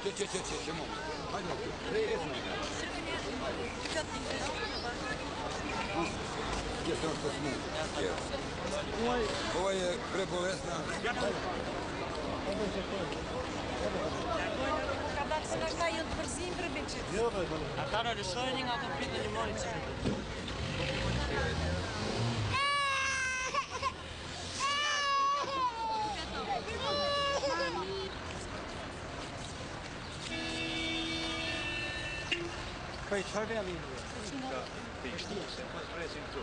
Që moment. Hajde, esme. Gdje se on što smu? Ovaj je prebolesna. Ka dalë se nga shta jënë të përzim për biqit. Ata në lëshojnë nga të fitë një mojë që. Kaj qëfar vjen një? Se pas presin këtu.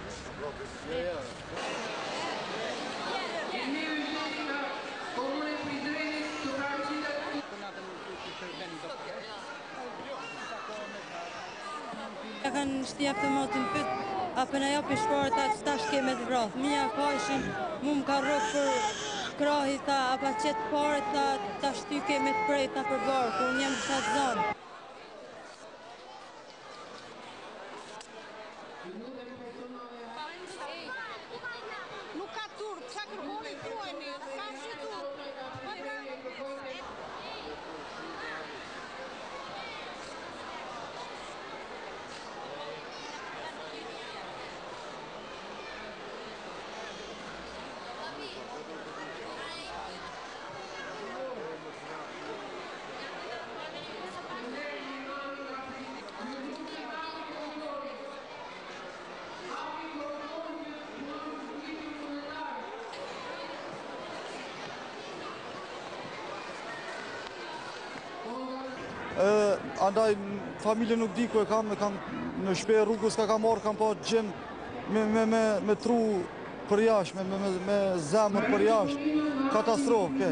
Ja kanë shtjep të motin pyt, apo në japi shparët atë që ta shkeme të vrath. Mija ka ishin, mu më ka rrok për krahit ta, apo qëtë paret ta shtyke me të prejt ta përbarë, ku unë jam të shatë zonë. Nuk ka turp, qa kërkoni tuajni, ka shitur. Andaj familje nuk di ku e kam në shpe rrugës ka marrë, kam pa gjim me tru për jashtë, me zemër për jashtë, katastrofë.